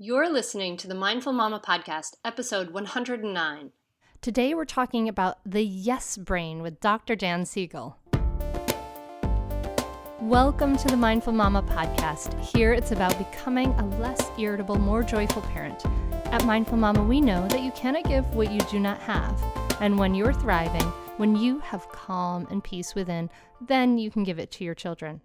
You're listening to the Mindful Mama Podcast, episode 109. Today we're talking about the yes brain with Dr. Dan Siegel. Welcome to the Mindful Mama Podcast. Here it's about becoming a less irritable, more joyful parent. At Mindful Mama, we know that you cannot give what you do not have. And when you're thriving, when you have calm and peace within, then you can give it to your children.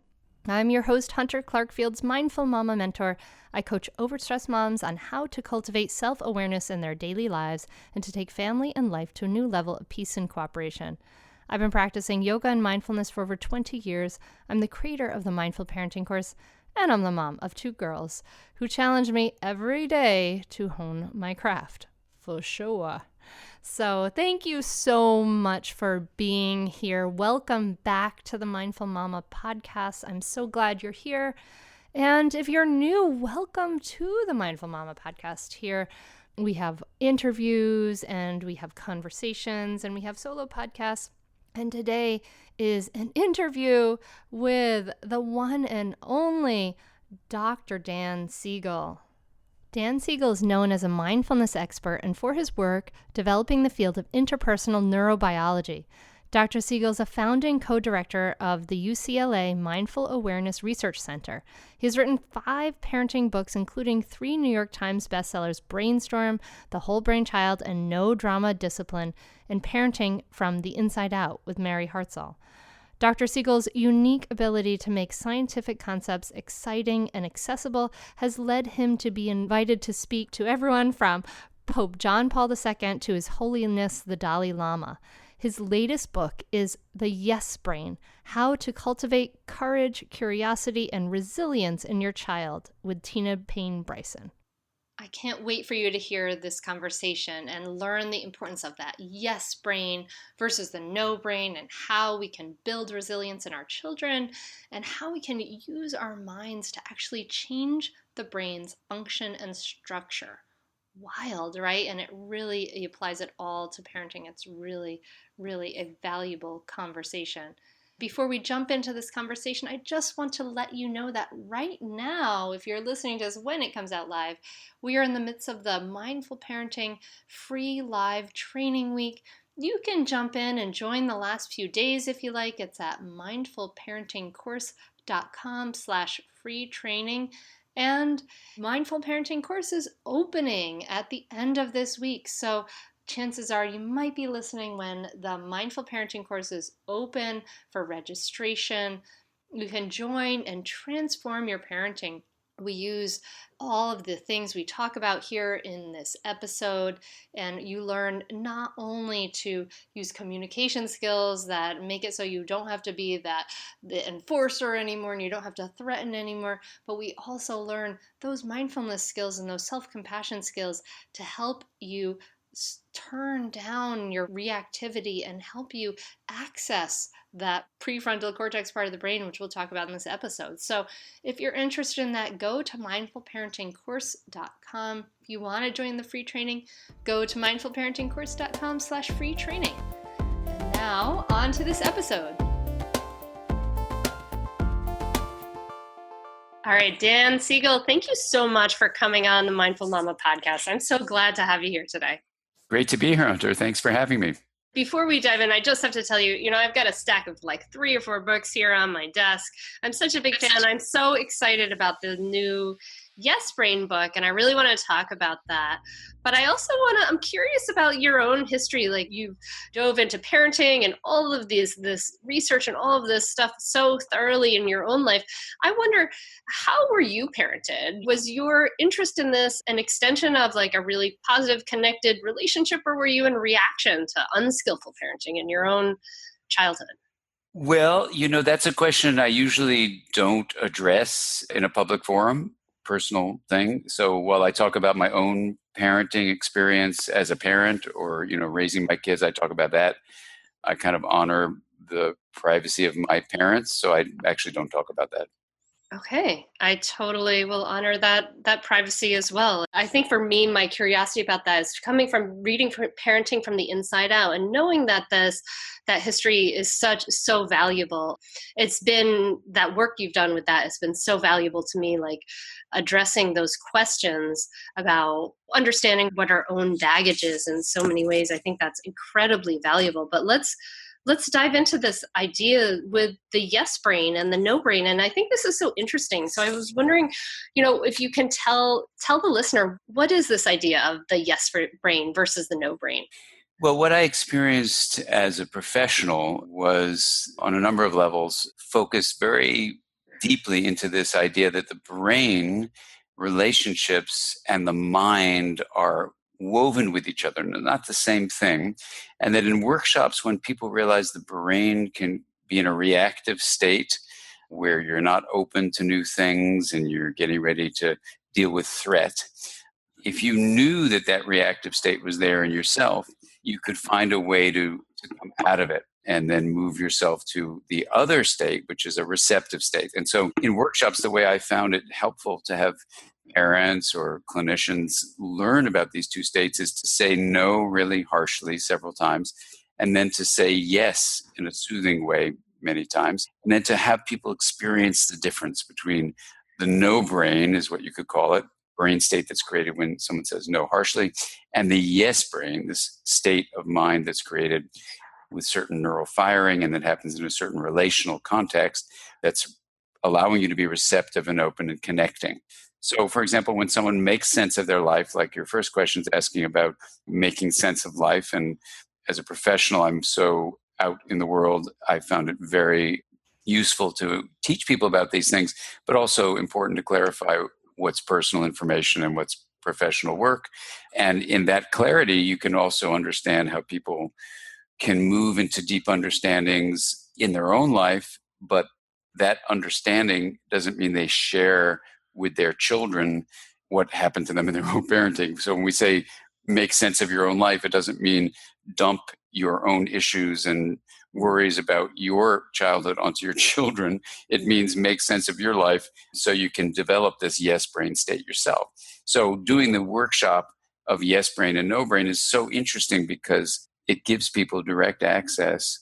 I'm your host, Hunter Clarkfield's Mindful Mama mentor. I coach overstressed moms on how to cultivate self-awareness in their daily lives and to take family and life to a new level of peace and cooperation. I've been practicing yoga and mindfulness for over 20 years. I'm the creator of the Mindful Parenting course, and I'm the mom of 2 girls who challenge me every day to hone my craft. For sure. So thank you so much for being here. Welcome back to the Mindful Mama podcast. I'm so glad you're here. And if you're new, welcome to the Mindful Mama podcast. Here we have interviews and we have conversations and we have solo podcasts. And today is an interview with the one and only Dr. Dan Siegel. Dan Siegel is known as a mindfulness expert and for his work developing the field of interpersonal neurobiology. Dr. Siegel is a founding co-director of the UCLA Mindful Awareness Research Center. He has written 5 parenting books, including 3 New York Times bestsellers, Brainstorm, The Whole Brain Child, and No Drama Discipline, and Parenting from the Inside Out with Mary Hartzell. Dr. Siegel's unique ability to make scientific concepts exciting and accessible has led him to be invited to speak to everyone from Pope John Paul II to His Holiness the Dalai Lama. His latest book is The Yes Brain: How to Cultivate Courage, Curiosity, and Resilience in Your Child with Tina Payne Bryson. I can't wait for you to hear this conversation and learn the importance of that yes brain versus the no brain and how we can build resilience in our children and how we can use our minds to actually change the brain's function and structure. Wild, right? And it applies it all to parenting. It's really, really a valuable conversation. Before we jump into this conversation, I just want to let you know that right now, if you're listening to this when it comes out live, we are in the midst of the Mindful Parenting free live training week. You can jump in and join the last few days if you like. It's at mindfulparentingcourse.com/free training. And Mindful Parenting course is opening at the end of this week. So chances are you might be listening when the Mindful Parenting course is open for registration. You can join and transform your parenting. We use all of the things we talk about here in this episode, and you learn not only to use communication skills that make it so you don't have to be the enforcer anymore and you don't have to threaten anymore, but we also learn those mindfulness skills and those self-compassion skills to help you turn down your reactivity and help you access that prefrontal cortex part of the brain, which we'll talk about in this episode. So if you're interested in that, go to mindfulparentingcourse.com. If you want to join the free training, go to mindfulparentingcourse.com/free training. And now on to this episode. All right, Dan Siegel, thank you so much for coming on the Mindful Mama podcast. I'm so glad to have you here today. Great to be here, Hunter. Thanks for having me. Before we dive in, I just have to tell you, I've got a stack of like 3 or 4 books here on my desk. I'm such a big fan. I'm so excited about the new Yes Brain book, and I really want to talk about that. But I also I'm curious about your own history. Like you dove into parenting and all of this research and all of this stuff so thoroughly in your own life. I wonder, how were you parented? Was your interest in this an extension of like a really positive, connected relationship, or were you in reaction to unskillful parenting in your own childhood? Well, that's a question I usually don't address in a public forum, personal thing. So while I talk about my own parenting experience as a parent or, raising my kids, I talk about that. I kind of honor the privacy of my parents. So I actually don't talk about that. Okay, I totally will honor that privacy as well. I think for me, my curiosity about that is coming from reading from parenting from the inside out and knowing that that history is so valuable. It's been that work you've done with that has been so valuable to me, like addressing those questions about understanding what our own baggage is in so many ways. I think that's incredibly valuable. But let's dive into this idea with the yes brain and the no brain. And I think this is so interesting. So I was wondering, if you can tell the listener, what is this idea of the yes brain versus the no brain? Well, what I experienced as a professional was, on a number of levels, focused very deeply into this idea that the brain, relationships, and the mind are woven with each other, not the same thing. And that in workshops, when people realize the brain can be in a reactive state where you're not open to new things and you're getting ready to deal with threat, if you knew that that reactive state was there in yourself, you could find a way to come out of it and then move yourself to the other state, which is a receptive state. And so in workshops, the way I found it helpful to have parents or clinicians learn about these two states is to say no really harshly several times, and then to say yes in a soothing way many times, and then to have people experience the difference between the no brain, is what you could call it, brain state that's created when someone says no harshly, and the yes brain, this state of mind that's created with certain neural firing and that happens in a certain relational context that's allowing you to be receptive and open and connecting. So, for example, when someone makes sense of their life, like your first question is asking about making sense of life, and as a professional, I'm so out in the world, I found it very useful to teach people about these things, but also important to clarify what's personal information and what's professional work. And in that clarity, you can also understand how people can move into deep understandings in their own life, but that understanding doesn't mean they share with their children what happened to them in their own parenting. So when we say make sense of your own life, it doesn't mean dump your own issues and worries about your childhood onto your children. It means make sense of your life so you can develop this yes brain state yourself. So doing the workshop of yes brain and no brain is so interesting because it gives people direct access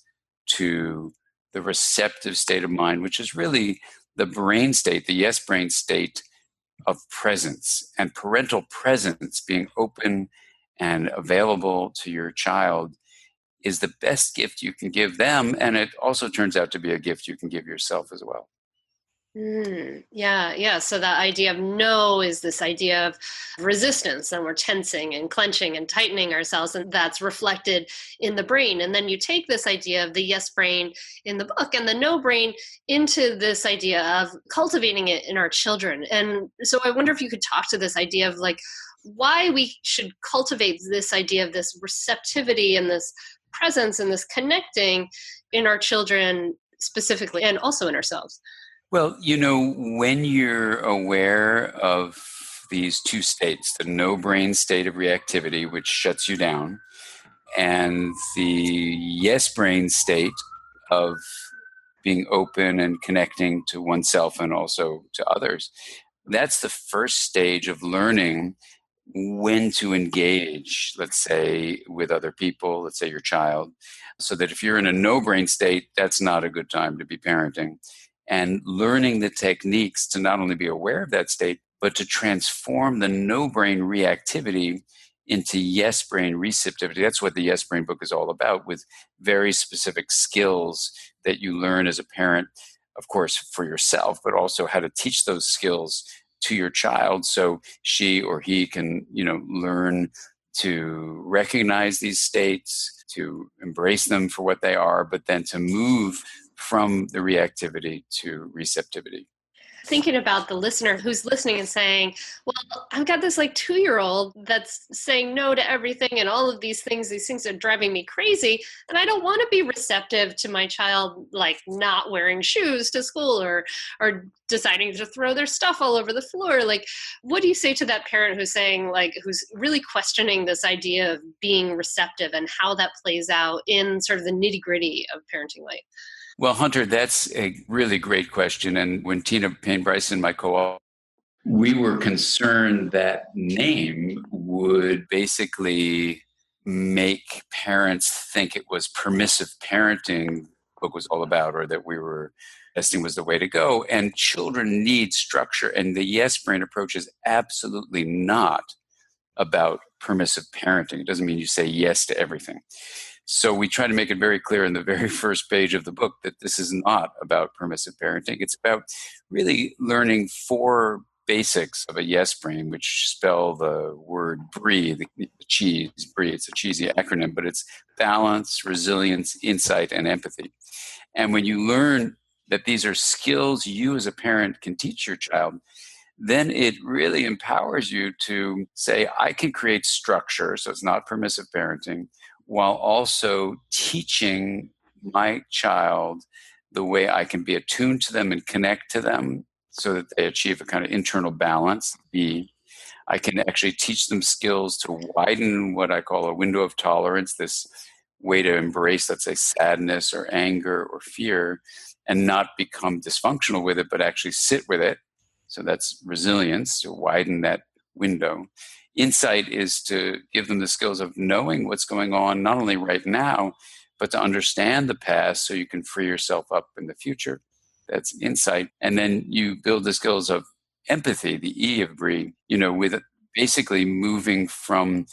to the receptive state of mind, which is really the brain state, the yes brain state of presence and parental presence, being open and available to your child is the best gift you can give them. And it also turns out to be a gift you can give yourself as well. Yeah, yeah. So the idea of no is this idea of resistance, and we're tensing and clenching and tightening ourselves, and that's reflected in the brain. And then you take this idea of the yes brain in the book and the no brain into this idea of cultivating it in our children. And so I wonder if you could talk to this idea of like why we should cultivate this idea of this receptivity and this presence and this connecting in our children specifically, and also in ourselves. Well, when you're aware of these two states, the no brain state of reactivity, which shuts you down, and the yes brain state of being open and connecting to oneself and also to others, that's the first stage of learning when to engage, let's say, with other people, let's say your child, so that if you're in a no brain state, that's not a good time to be parenting. And learning the techniques to not only be aware of that state, but to transform the no brain reactivity into yes brain receptivity. That's what the Yes Brain book is all about, with very specific skills that you learn as a parent, of course, for yourself, but also how to teach those skills to your child so she or he can, learn to recognize these states, to embrace them for what they are, but then to move from the reactivity to receptivity. Thinking about the listener who's listening and saying, well, I've got this like 2-year-old that's saying no to everything and all of these things are driving me crazy. And I don't want to be receptive to my child, like not wearing shoes to school or deciding to throw their stuff all over the floor. Like, what do you say to that parent who's saying, like, who's really questioning this idea of being receptive and how that plays out in sort of the nitty gritty of parenting life? Well, Hunter, that's a really great question. And when Tina Payne Bryson, my co-author, we were concerned that name would basically make parents think it was permissive parenting, the book was all about, or that we were testing was the way to go. And children need structure. And the yes brain approach is absolutely not about permissive parenting. It doesn't mean you say yes to everything. So we try to make it very clear in the very first page of the book that this is not about permissive parenting. It's about really learning 4 basics of a yes brain, which spell the word BRIE, the cheese, BRIE. It's a cheesy acronym, but it's balance, resilience, insight, and empathy. And when you learn that these are skills you as a parent can teach your child, then it really empowers you to say, I can create structure, so it's not permissive parenting, while also teaching my child the way I can be attuned to them and connect to them so that they achieve a kind of internal balance. I can actually teach them skills to widen what I call a window of tolerance, this way to embrace, let's say, sadness or anger or fear, and not become dysfunctional with it, but actually sit with it. So that's resilience, to widen that window. Insight is to give them the skills of knowing what's going on, not only right now, but to understand the past so you can free yourself up in the future. That's insight. And then you build the skills of empathy, the E of BRIE, with basically moving from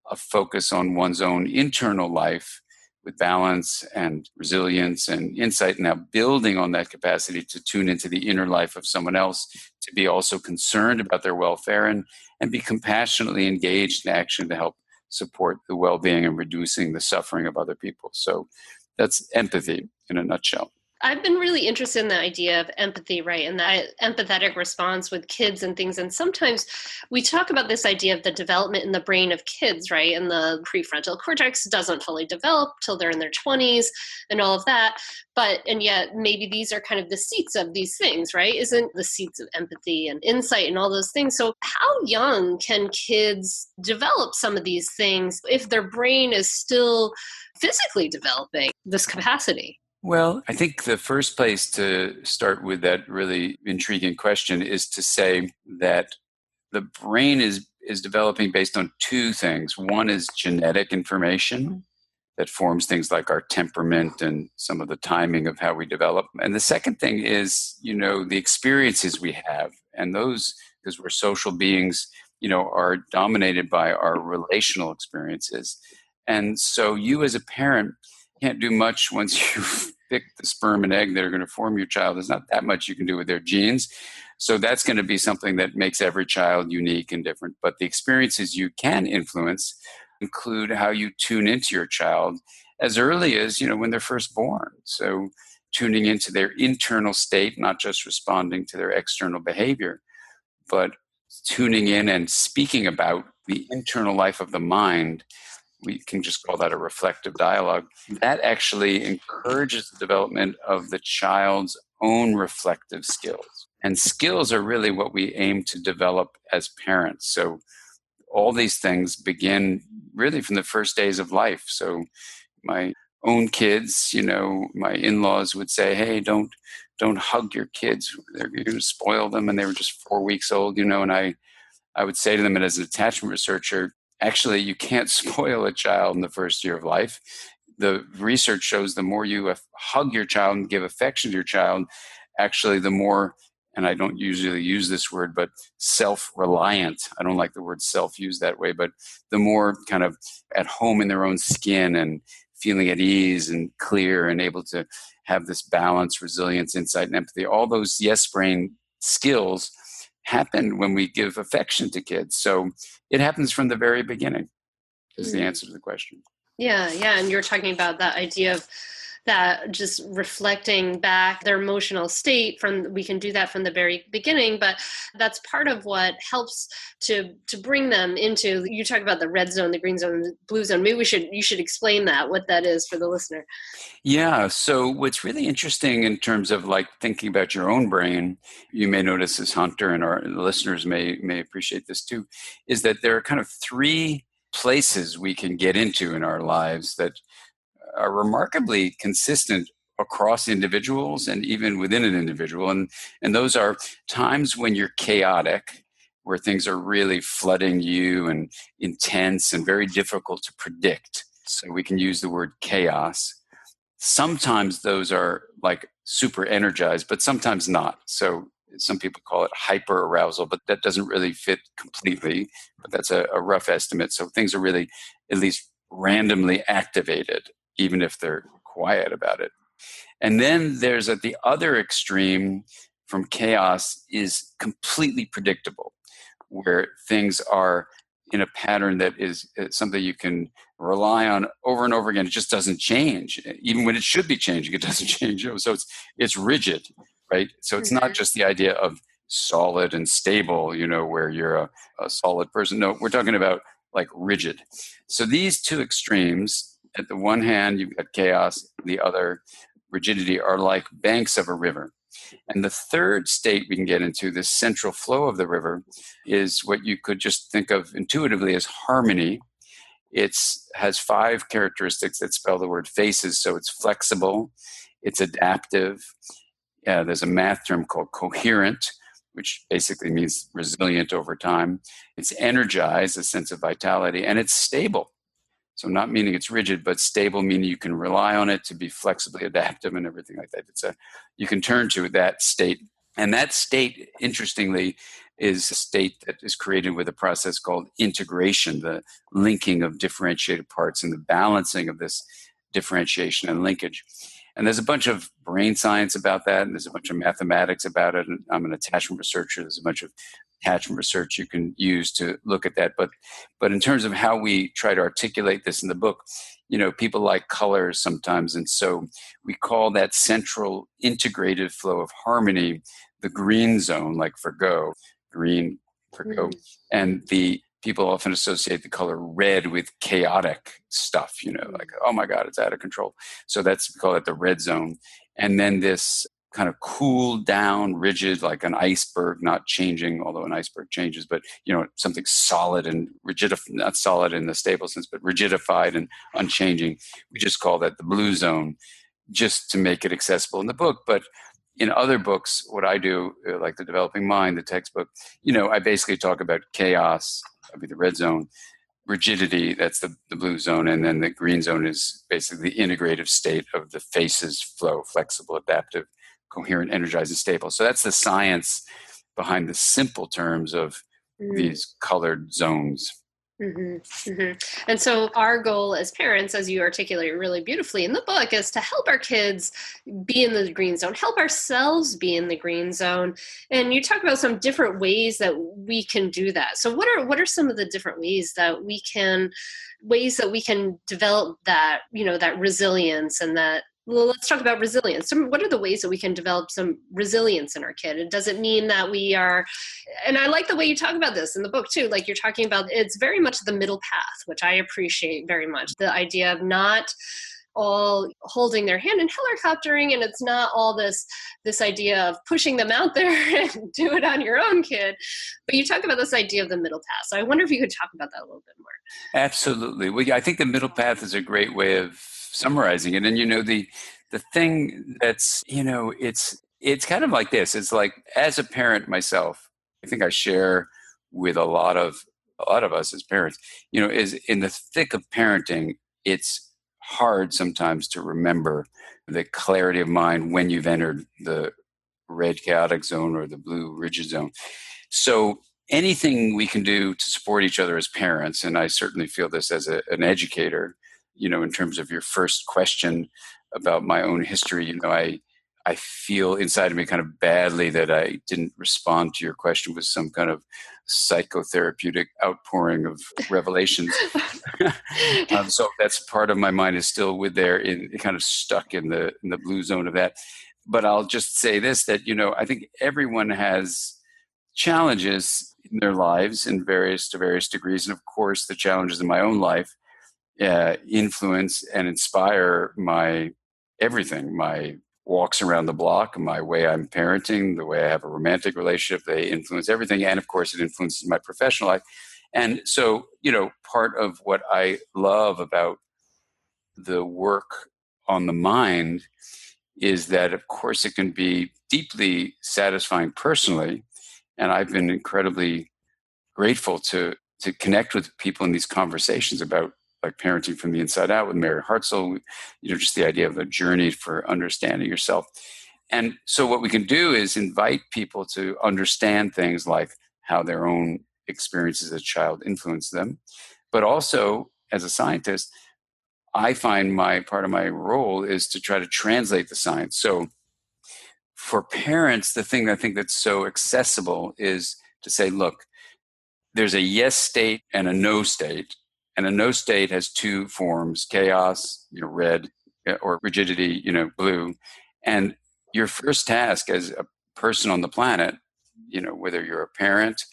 a focus on one's own internal life with balance and resilience and insight, now building on that capacity to tune into the inner life of someone else, to be also concerned about their welfare and be compassionately engaged in action to help support the well-being and reducing the suffering of other people. So that's empathy in a nutshell. I've been really interested in the idea of empathy, right? And that empathetic response with kids and things. And sometimes we talk about this idea of the development in the brain of kids, right? And the prefrontal cortex doesn't fully develop till they're in their 20s and all of that. And yet maybe these are kind of the seats of these things, right? Isn't the seats of empathy and insight and all those things. So how young can kids develop some of these things if their brain is still physically developing this capacity? Well, I think the first place to start with that really intriguing question is to say that the brain is developing based on 2 things. One is genetic information that forms things like our temperament and some of the timing of how we develop. And the second thing is, the experiences we have. And those, because we're social beings, are dominated by our relational experiences. And so you as a parent can't do much once you've picked the sperm and egg that are going to form your child. There's not that much you can do with their genes. So that's going to be something that makes every child unique and different. But the experiences you can influence include how you tune into your child as early as, when they're first born. So tuning into their internal state, not just responding to their external behavior, but tuning in and speaking about the internal life of the mind. We can just call that a reflective dialogue. That actually encourages the development of the child's own reflective skills. And skills are really what we aim to develop as parents. So all these things begin really from the first days of life. So my own kids, my in-laws would say, hey, don't hug your kids. You're going to spoil them. And they were just 4 weeks old, and I would say to them, and as an attachment researcher, actually, you can't spoil a child in the first year of life. The research shows the more you hug your child and give affection to your child, actually the more, and I don't usually use this word, but self-reliant. I don't like the word self used that way, but the more kind of at home in their own skin and feeling at ease and clear and able to have this balance, resilience, insight, and empathy. All those yes brain skills happen when we give affection to kids. So it happens from the very beginning is the answer to the question. Yeah. And you're talking about that idea of that just reflecting back their emotional state we can do that from the very beginning, but that's part of what helps to bring them into, you talk about the red zone, the green zone, the blue zone. Maybe you should explain what that is for the listener. Yeah. So what's really interesting in terms of like thinking about your own brain, you may notice as Hunter and our listeners may appreciate this too, is that there are kind of 3 places we can get into in our lives that are remarkably consistent across individuals and even within an individual. And those are times when you're chaotic, where things are really flooding you and intense and very difficult to predict. So we can use the word chaos. Sometimes those are like super energized, but sometimes not. So some people call it hyper arousal, but that doesn't really fit completely. But that's a rough estimate. So things are really at least randomly activated, even if they're quiet about it. And then there's at the other extreme from chaos is completely predictable, where things are in a pattern that is something you can rely on over and over again. It just doesn't change. Even when it should be changing, it doesn't change. So it's rigid, right? So it's not just the idea of solid and stable, where you're a solid person. No, we're talking about like rigid. So these two extremes, at the one hand, you've got chaos, the other, rigidity, are like banks of a river. And the third state we can get into, this central flow of the river, is what you could just think of intuitively as harmony. It has 5 characteristics that spell the word faces. So it's flexible, it's adaptive. There's a math term called coherent, which basically means resilient over time. It's energized, a sense of vitality, and it's stable. So not meaning it's rigid, but stable, meaning you can rely on it to be flexibly adaptive and everything like that. You can turn to that state. And that state, interestingly, is a state that is created with a process called integration, the linking of differentiated parts and the balancing of this differentiation and linkage. And there's a bunch of brain science about that, and there's a bunch of mathematics about it. And I'm an attachment researcher. There's a bunch of attachment research you can use to look at that. But in terms of how we try to articulate this in the book, people like colors sometimes. And so we call that central integrated flow of harmony the green zone, like for go, green for go. And the people often associate the color red with chaotic stuff, like, oh my God, it's out of control. So we call it the red zone. And then this kind of cool down, rigid, like an iceberg, not changing, although an iceberg changes, but something solid and rigid, not solid in the stable sense, but rigidified and unchanging. We just call that the blue zone, just to make it accessible in the book. But in other books, what I do, like The Developing Mind, the textbook, I basically talk about chaos, that'd be the red zone, rigidity, that's the blue zone, and then the green zone is basically the integrative state of the faces flow, flexible, adaptive, coherent, energized, and stable. So that's the science behind the simple terms of these colored zones. And so our goal as parents, as you articulate really beautifully in the book, is to help our kids be in the green zone, help ourselves be in the green zone. And you talk about some different ways that we can do that. So what are some of the different ways that we can develop that, that resilience and that. Well, let's talk about resilience. What are the ways that we can develop some resilience in our kid? It doesn't mean that we are, and I like the way you talk about this in the book too, like you're talking about, it's very much the middle path, which I appreciate very much. The idea of not all holding their hand and helicoptering, and it's not all this idea of pushing them out there and do it on your own kid. But you talk about this idea of the middle path. So I wonder if you could talk about that a little bit more. Absolutely. Well, yeah, I think the middle path is a great way of summarizing it. And the thing that's, it's kind of like this. It's like, as a parent myself, I think I share with a lot of us as parents, is in the thick of parenting, it's hard sometimes to remember the clarity of mind when you've entered the red chaotic zone or the blue rigid zone. So anything we can do to support each other as parents, and I certainly feel this as an educator, in terms of your first question about my own history, I feel inside of me kind of badly that I didn't respond to your question with some kind of psychotherapeutic outpouring of revelations. So that's part of my mind is still kind of stuck in the blue zone of that. But I'll just say this, that, I think everyone has challenges in their lives to various degrees. And of course, the challenges in my own life influence and inspire my everything, my walks around the block, my way I'm parenting, the way I have a romantic relationship, they influence everything. And of course, it influences my professional life. And so, part of what I love about the work on the mind is that, of course, it can be deeply satisfying personally. And I've been incredibly grateful to connect with people in these conversations about like parenting from the inside out with Mary Hartzell, just the idea of a journey for understanding yourself. And so what we can do is invite people to understand things like how their own experiences as a child influence them. But also, as a scientist, I find part of my role is to try to translate the science. So for parents, the thing I think that's so accessible is to say, look, there's a yes state and a no state. And a no state has two forms, chaos, red, or rigidity, blue. And your first task as a person on the planet, whether you're a parent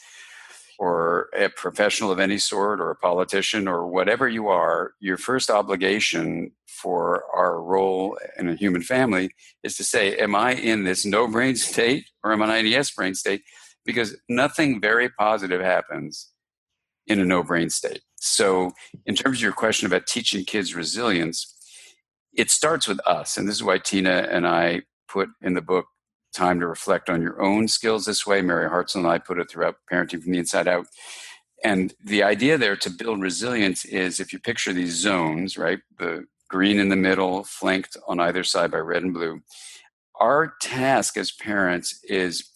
or a professional of any sort or a politician or whatever you are, your first obligation for our role in a human family is to say, am I in this no brain state or am I in a yes brain state? Because nothing very positive happens in a no brain state. So in terms of your question about teaching kids resilience, it starts with us. And this is why Tina and I put in the book time to reflect on your own skills this way. Mary Hartzell and I put it throughout Parenting from the Inside Out. And the idea there to build resilience is, if you picture these zones, right, the green in the middle, flanked on either side by red and blue, our task as parents is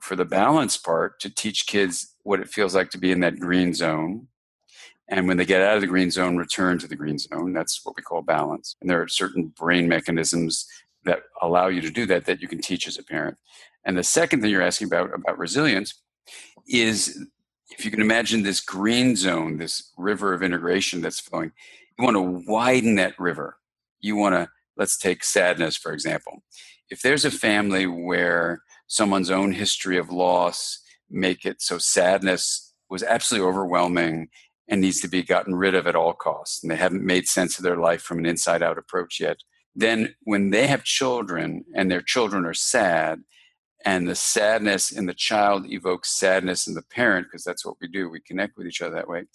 for the balance part, to teach kids what it feels like to be in that green zone. And when they get out of the green zone, return to the green zone. That's what we call balance. And there are certain brain mechanisms that allow you to do that you can teach as a parent. And the second thing you're asking about resilience is, if you can imagine this green zone, this river of integration that's flowing, you want to widen that river. You want to, let's take sadness, for example. If there's a family where someone's own history of loss make it so sadness was absolutely overwhelming and needs to be gotten rid of at all costs, and they haven't made sense of their life from an inside-out approach yet, then when they have children and their children are sad, and the sadness in the child evokes sadness in the parent, because that's what we do, we connect with each other that way,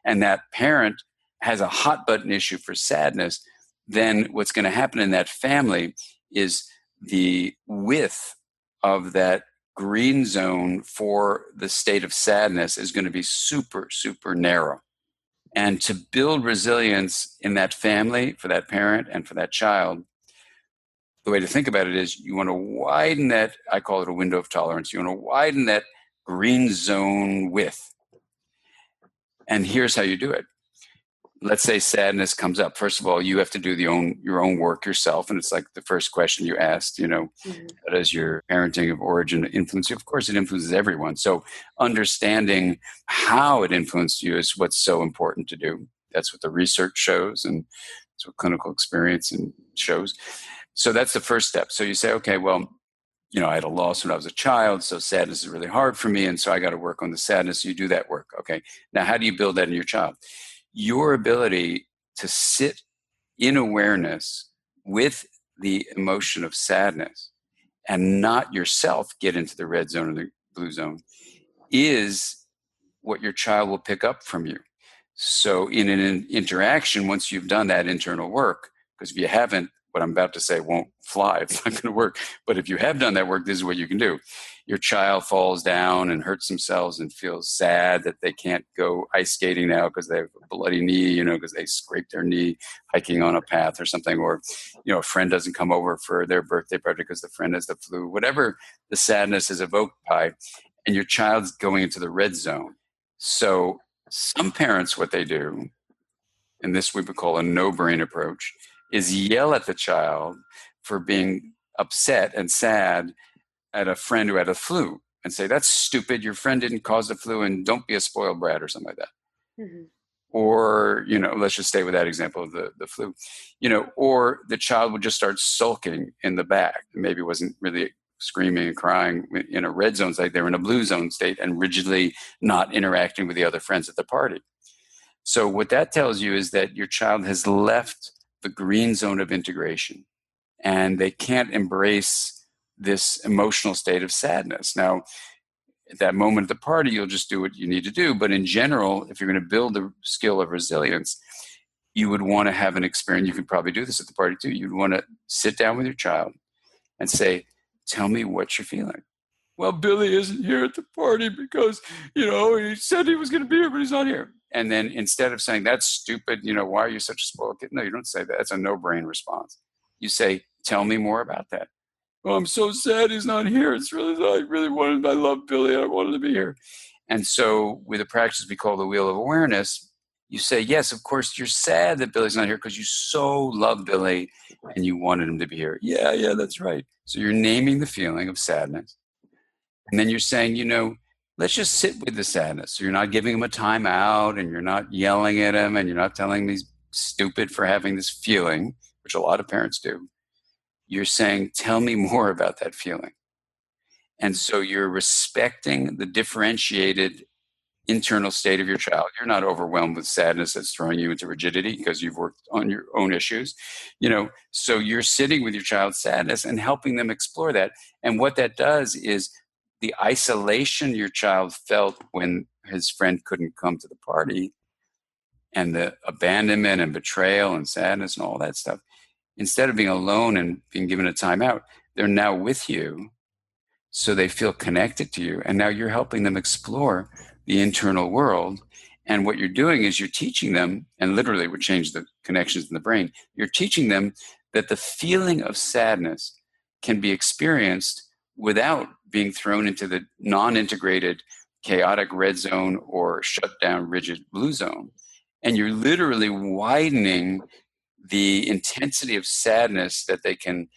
and that parent has a hot button issue for sadness, then what's going to happen in that family is the width of that green zone for the state of sadness is going to be super, super narrow. And to build resilience in that family, for that parent and for that child, the way to think about it is you want to widen that, I call it a window of tolerance. You want to widen that green zone width. And here's how you do it. Let's say sadness comes up. First of all, you have to do your own work yourself. And it's like the first question you asked, how does your parenting of origin influence you? Of course, it influences everyone. So understanding how it influenced you is what's so important to do. That's what the research shows, and that's what clinical experience shows. So that's the first step. So you say, okay, well, I had a loss when I was a child, so sadness is really hard for me, and so I got to work on the sadness. You do that work. Okay. Now, how do you build that in your child? Your ability to sit in awareness with the emotion of sadness and not yourself get into the red zone or the blue zone is what your child will pick up from you. So in an interaction, once you've done that internal work, because if you haven't, what I'm about to say won't fly. It's not going to work. But if you have done that work, this is what you can do. Your child falls down and hurts themselves and feels sad that they can't go ice skating now because they have a bloody knee, because they scraped their knee hiking on a path or something. Or, a friend doesn't come over for their birthday party because the friend has the flu. Whatever the sadness is evoked by, and your child's going into the red zone. So some parents, what they do, and this we would call a no-brain approach, is yell at the child for being upset and sad at a friend who had a flu and say, that's stupid, your friend didn't cause the flu, and don't be a spoiled brat, or something like that. Mm-hmm. Or, let's just stay with that example of the flu, or the child would just start sulking in the back. Maybe wasn't really screaming and crying in a red zone state, they were in a blue zone state and rigidly not interacting with the other friends at the party. So what that tells you is that your child has left the green zone of integration, and they can't embrace this emotional state of sadness. Now, at that moment at the party, you'll just do what you need to do. But in general, if you're going to build the skill of resilience, you would want to have an experience. You could probably do this at the party too. You'd want to sit down with your child and say, tell me what you're feeling. Well, Billy isn't here at the party because, he said he was going to be here, but he's not here. And then instead of saying, that's stupid, why are you such a spoiled kid? No, you don't say that. That's a no-brain response. You say, tell me more about that. Oh, I'm so sad he's not here. I love Billy. I wanted to be here. And so with a practice we call the wheel of awareness, you say, yes, of course, you're sad that Billy's not here because you so love Billy and you wanted him to be here. Yeah, that's right. So you're naming the feeling of sadness. And then you're saying, let's just sit with the sadness. So you're not giving him a timeout and you're not yelling at him and you're not telling him he's stupid for having this feeling, which a lot of parents do. You're saying, tell me more about that feeling. And so you're respecting the differentiated internal state of your child. You're not overwhelmed with sadness that's throwing you into rigidity because you've worked on your own issues. So you're sitting with your child's sadness and helping them explore that. And what that does is the isolation your child felt when his friend couldn't come to the party and the abandonment and betrayal and sadness and all that stuff, instead of being alone and being given a timeout, they're now with you. So they feel connected to you. And now you're helping them explore the internal world. And what you're doing is you're teaching them, and literally would change the connections in the brain, you're teaching them that the feeling of sadness can be experienced without being thrown into the non-integrated chaotic red zone or shut down rigid blue zone. And you're literally widening the intensity of sadness that they can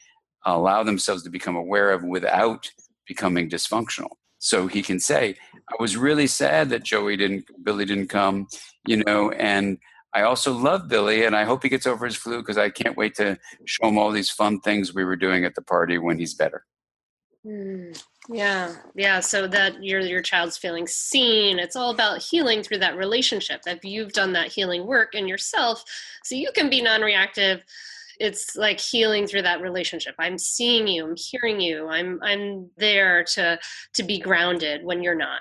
allow themselves to become aware of without becoming dysfunctional. So he can say, I was really sad that Billy didn't come, and I also love Billy and I hope he gets over his flu because I can't wait to show him all these fun things we were doing at the party when he's better. Yeah. So that your child's feeling seen. It's all about healing through that relationship. If you've done that healing work in yourself, so you can be non-reactive. It's like healing through that relationship. I'm seeing you. I'm hearing you. I'm there to be grounded when you're not.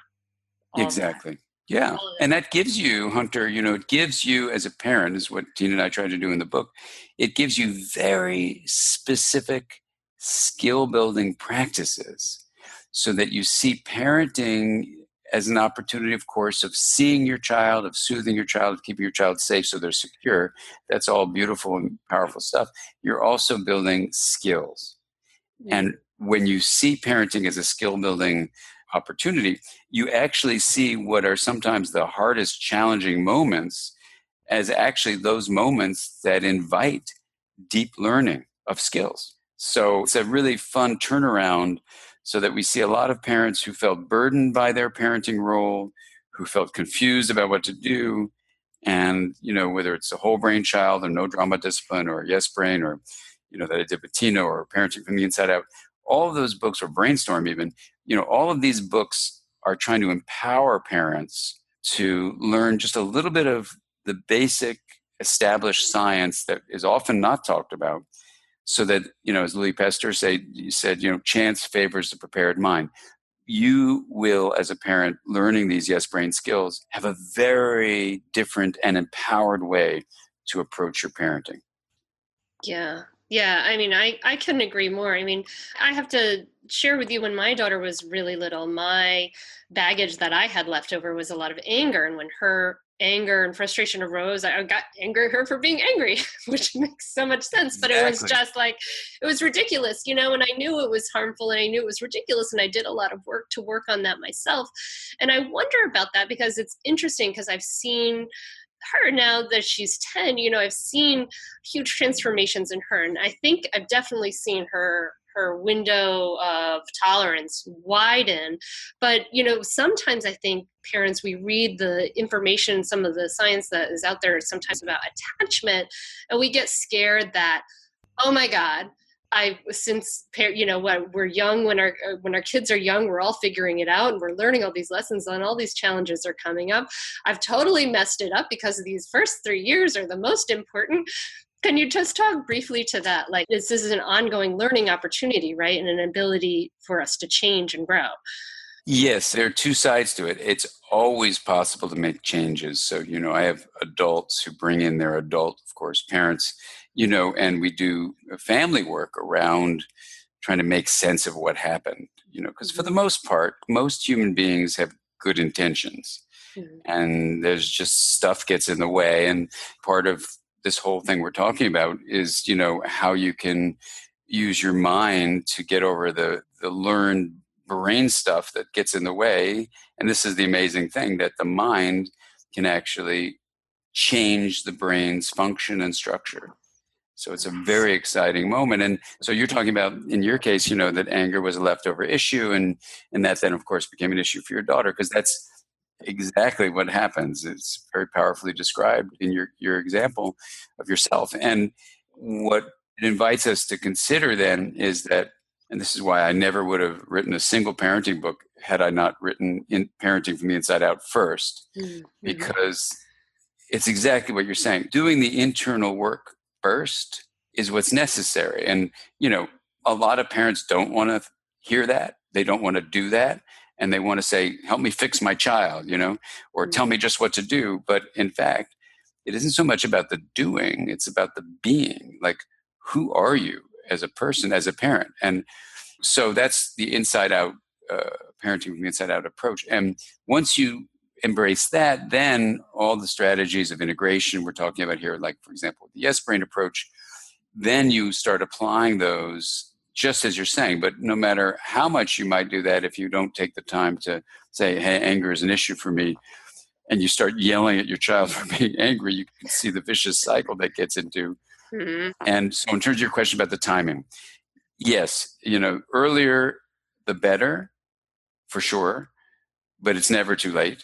Exactly. Yeah. And that gives you, Hunter, it gives you as a parent, is what Tina and I try to do in the book. It gives you very specific skill building practices so that you see parenting as an opportunity, of course, of seeing your child, of soothing your child, of keeping your child safe so they're secure. That's all beautiful and powerful stuff. You're also building skills. And when you see parenting as a skill building opportunity, you actually see what are sometimes the hardest challenging moments as actually those moments that invite deep learning of skills. So it's a really fun turnaround so that we see a lot of parents who felt burdened by their parenting role, who felt confused about what to do. And, whether it's a whole brain child or no drama discipline or yes brain or, that I did with Tina or parenting from the inside out, all of those books, or Brainstorm even, all of these books are trying to empower parents to learn just a little bit of the basic established science that is often not talked about. So that, as Louis Pasteur said, chance favors the prepared mind. You will, as a parent, learning these yes brain skills, have a very different and empowered way to approach your parenting. Yeah. I mean, I couldn't agree more. I mean, I have to share with you, when my daughter was really little, my baggage that I had left over was a lot of anger. And when her anger and frustration arose, I got angry at her for being angry, which makes so much sense. But It was just like, it was ridiculous, and I knew it was harmful and I knew it was ridiculous. And I did a lot of work to work on that myself. And I wonder about that because it's interesting, because I've seen her now that she's 10, I've seen huge transformations in her. And I think I've definitely seen her window of tolerance widen. But, sometimes I think parents, we read the information, some of the science that is out there sometimes about attachment, and we get scared that, oh my God, when we're young, when our kids are young, we're all figuring it out and we're learning all these lessons and all these challenges are coming up. I've totally messed it up because these first 3 years are the most important. Can you just talk briefly to that? Like, this is an ongoing learning opportunity, right? And an ability for us to change and grow. Yes, there are two sides to it. It's always possible to make changes. So, I have adults who bring in their adult, of course, parents, and we do family work around trying to make sense of what happened, because for the most part, most human beings have good intentions. And there's just stuff gets in the way. And part of this whole thing we're talking about is, how you can use your mind to get over the learned brain stuff that gets in the way. And this is the amazing thing, that the mind can actually change the brain's function and structure. So it's a very exciting moment. And so you're talking about, in your case, that anger was a leftover issue, and that then, of course, became an issue for your daughter, because that's exactly what happens. It's very powerfully described in your example of yourself. And what it invites us to consider then is that, and this is why I never would have written a single parenting book had I not written in Parenting from the Inside Out first, because it's exactly what you're saying. Doing the internal work first is what's necessary. And, a lot of parents don't want to hear that. They don't want to do that. And they want to say, help me fix my child, or tell me just what to do. But in fact, it isn't so much about the doing, it's about the being. Like, who are you as a person, as a parent? And so that's the inside out, parenting from the inside out approach. And once you embrace that, then all the strategies of integration we're talking about here, like, for example, the yes brain approach, then you start applying those just as you're saying. But no matter how much you might do that, if you don't take the time to say, hey, anger is an issue for me, and you start yelling at your child for being angry, you can see the vicious cycle that gets into. And so in terms of your question about the timing, yes, earlier the better, for sure, but it's never too late.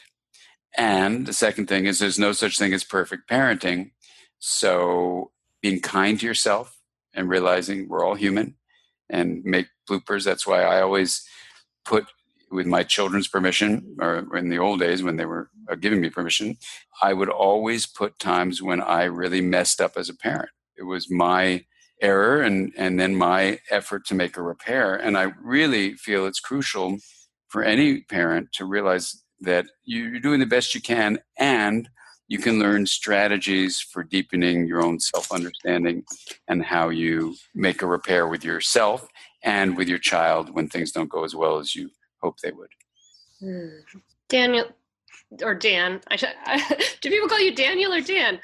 And the second thing is, there's no such thing as perfect parenting. So being kind to yourself and realizing we're all human and make bloopers. That's why I always put, with my children's permission, or in the old days when they were giving me permission, I would always put times when I really messed up as a parent. It was my error and then my effort to make a repair. And I really feel it's crucial for any parent to realize that you're doing the best you can, and you can learn strategies for deepening your own self-understanding and how you make a repair with yourself and with your child when things don't go as well as you hope they would. Daniel, or Dan, do people call you Daniel or Dan?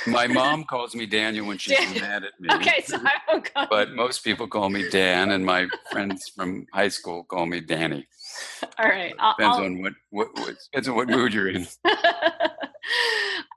My mom calls me Daniel when she's mad at me. Okay, so I won't call But most people call me Dan, and my friends from high school call me Danny. All right. Depends on what mood you're in.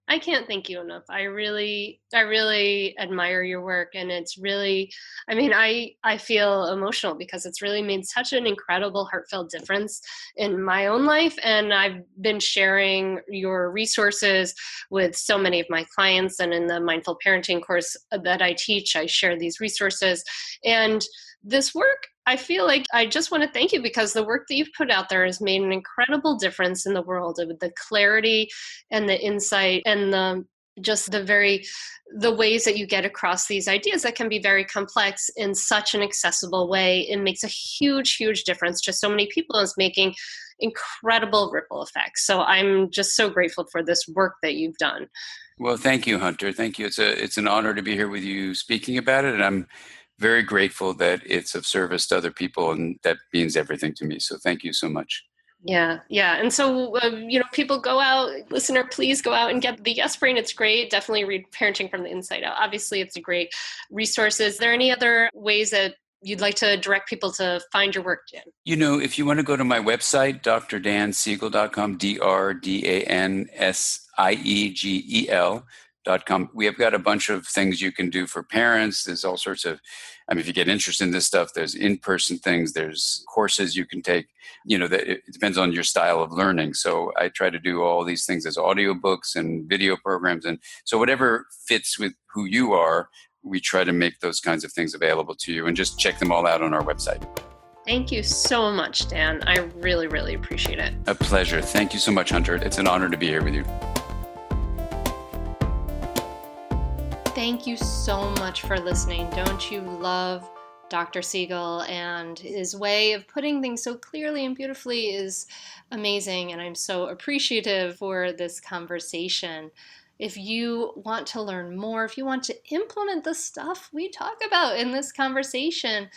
I can't thank you enough. I really admire your work, and it's really, I feel emotional because it's really made such an incredible, heartfelt difference in my own life. And I've been sharing your resources with so many of my clients, and in the mindful parenting course that I teach, I share these resources. And this work, I feel like I just want to thank you, because the work that you've put out there has made an incredible difference in the world, with the clarity and the insight and the ways that you get across these ideas that can be very complex in such an accessible way. It makes a huge, huge difference to so many people, and it's making incredible ripple effects. So I'm just so grateful for this work that you've done. Well, thank you, Hunter. Thank you. It's an honor to be here with you speaking about it. And I'm very grateful that it's of service to other people, and that means everything to me. So thank you so much. Yeah. And so, people go out, listener, please go out and get the Yes Brain. It's great. Definitely read Parenting from the Inside Out. Obviously, it's a great resource. Is there any other ways that you'd like to direct people to find your work, Dan? If you want to go to my website, drdansiegel.com, DRDANSIEGEL.com. We have got a bunch of things you can do for parents. There's all sorts of, if you get interested in this stuff, there's in-person things, there's courses you can take, it depends on your style of learning. So I try to do all these things as audiobooks and video programs. And so whatever fits with who you are, we try to make those kinds of things available to you, and just check them all out on our website. Thank you so much, Dan. I really, really appreciate it. A pleasure. Thank you so much, Hunter. It's an honor to be here with you. Thank you so much for listening. Don't you love Dr. Siegel, and his way of putting things so clearly and beautifully is amazing, and I'm so appreciative for this conversation. If you want to learn more, if you want to implement the stuff we talk about in this conversation,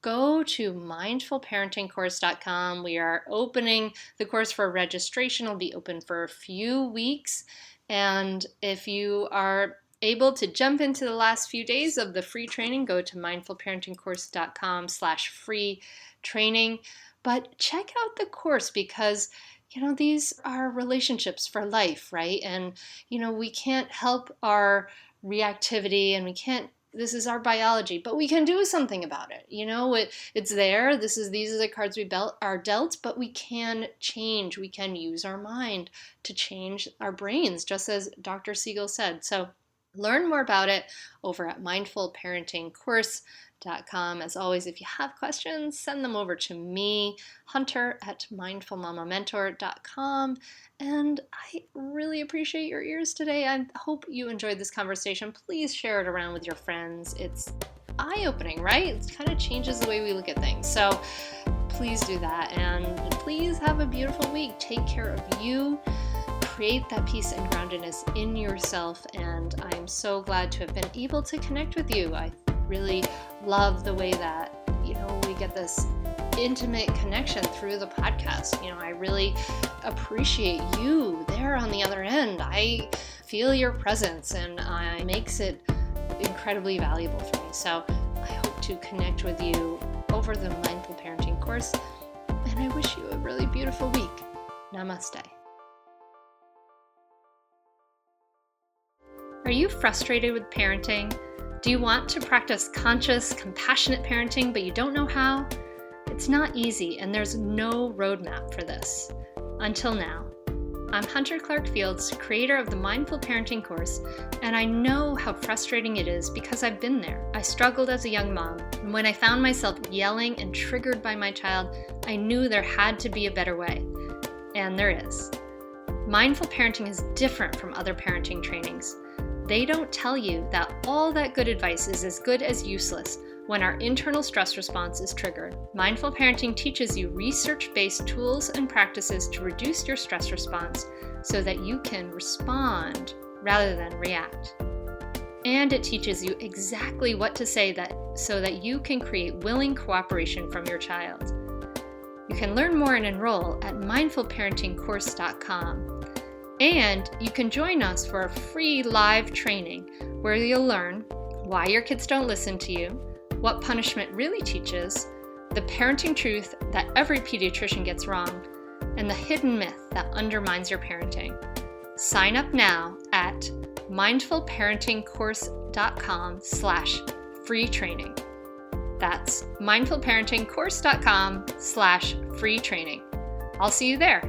go to mindfulparentingcourse.com. We are opening the course for registration. It'll be open for a few weeks. And if you are able to jump into the last few days of the free training, go to mindfulparentingcourse.com/free training. But check out the course because these are relationships for life, right? And, we can't help our reactivity and this is our biology, but we can do something about it. It's there. These are the cards we are dealt, but we can change. We can use our mind to change our brains, just as Dr. Siegel said. So learn more about it over at mindfulparentingcourse.com. As always, if you have questions, send them over to me, Hunter, at mindfulmamamentor.com. And I really appreciate your ears today. I hope you enjoyed this conversation. Please share it around with your friends. It's eye-opening, right? It kind of changes the way we look at things. So please do that. And please have a beautiful week. Take care of you. Create that peace and groundedness in yourself. And I'm so glad to have been able to connect with you. I really love the way that, we get this intimate connection through the podcast. I really appreciate you there on the other end. I feel your presence and it makes it incredibly valuable for me. So I hope to connect with you over the Mindful Parenting course. And I wish you a really beautiful week. Namaste. Are you frustrated with parenting? Do you want to practice conscious, compassionate parenting, but you don't know how? It's not easy, and there's no roadmap for this. Until now. I'm Hunter Clark-Fields, creator of the Mindful Parenting course, and I know how frustrating it is because I've been there. I struggled as a young mom, and when I found myself yelling and triggered by my child, I knew there had to be a better way. And there is. Mindful parenting is different from other parenting trainings. They don't tell you that all that good advice is as good as useless when our internal stress response is triggered. Mindful parenting teaches you research-based tools and practices to reduce your stress response so that you can respond rather than react. And it teaches you exactly what to say so that you can create willing cooperation from your child. You can learn more and enroll at mindfulparentingcourse.com. And you can join us for a free live training where you'll learn why your kids don't listen to you, what punishment really teaches, the parenting truth that every pediatrician gets wrong, and the hidden myth that undermines your parenting. Sign up now at mindfulparentingcourse.com/free training. That's mindfulparentingcourse.com/free training. I'll see you there.